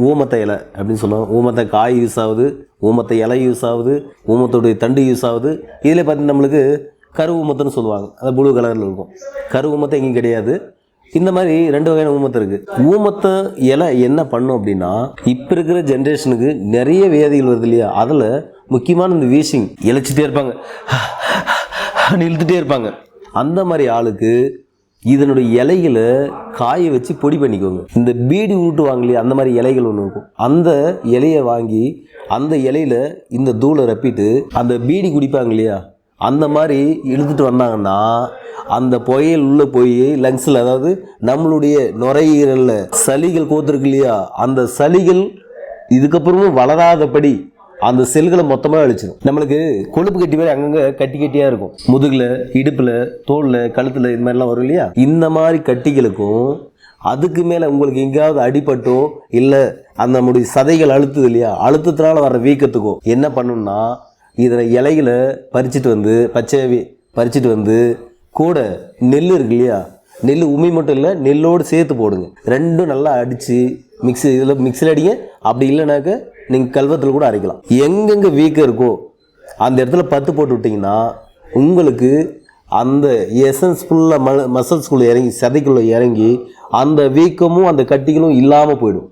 ஊமத்தை இலை அப்படின்னு சொல்லுவோம். ஊமத்தை காய் யூஸ் ஆகுது, ஊமத்தை இலை யூஸ் ஆகுது, ஊமத்தோடைய தண்டு யூஸ் ஆகுது. இதில் பார்த்தீங்கன்னா நம்மளுக்கு கரு ஊமத்தைன்னு சொல்லுவாங்க, அது ப்ளூ கலரில் இருக்கும். கரு ஊமத்தை எங்கேயும் கிடையாது. இந்த மாதிரி 2 வகையான ஊமத்தை இருக்குது. ஊமத்தை இலை என்ன பண்ணும் அப்படின்னா, இப்போ இருக்கிற ஜென்ரேஷனுக்கு நிறைய வியாதிகள் வருது இல்லையா, அதில் முக்கியமான இந்த வீசிங், இழைச்சிட்டே இருப்பாங்க, இழுத்துட்டே இருப்பாங்க. அந்த மாதிரி ஆளுக்கு இதனுடைய இலைகளை காய வச்சு பொடி பண்ணிக்கோங்க. இந்த பீடி ஊட்டுவாங்க இல்லையா, அந்த மாதிரி இலைகள் ஒன்று இருக்கும். அந்த இலையை வாங்கி அந்த இலையில இந்த தூளை ரப்பிட்டு அந்த பீடி குடிப்பாங்க இல்லையா, அந்த மாதிரி இழுத்துட்டு வந்தாங்கன்னா அந்த புயல் உள்ளே போய் லங்ஸில், அதாவது நம்மளுடைய நுரையீரலில் சளிகள் கோத்துருக்கு இல்லையா, அந்த சளிகள் இதுக்கப்புறமும் வளராதபடி அந்த செல்களை மொத்தமாக அழிச்சிடும். நம்மளுக்கு கொழுப்பு கட்டி மாதிரி அங்கங்கே கட்டி கட்டியாக இருக்கும், முதுகில், இடுப்பில், தோளில், கழுத்தில், இது மாதிரிலாம் வரும் இல்லையா. இந்த மாதிரி கட்டிகளுக்கும் அதுக்கு மேலே உங்களுக்கு எங்கேயாவது அடிபட்டோ இல்லை அந்த நம்முடைய சதைகள் அழுத்துது இல்லையா, அழுத்தத்தினால வர்ற வீக்கத்துக்கோ என்ன பண்ணணும்னா, இதில் இலைகளை பறிச்சுட்டு வந்து, பச்சையாவே பறிச்சுட்டு வந்து, கூட நெல் இருக்கு இல்லையா, நெல் உமி மட்டும் இல்லை, நெல்லோடு சேர்த்து போடுங்க. ரெண்டும் நல்லா அடித்து மிக்சியில் அடிங்க. அப்படி இல்லைனாக்க நீங்கள் கல்வத்தில் கூட அரைக்கலாம். எங்கெங்கே வீக்கம் இருக்கோ அந்த இடத்துல பத்து போட்டு விட்டிங்கன்னா உங்களுக்கு அந்த எசன்ஸ் ஃபுல்லாக மசில்ஸ்குள்ளே இறங்கி, சதைக்குள்ளே இறங்கி அந்த வீக்கமும் அந்த கட்டிகளும் இல்லாமல் போயிடும்.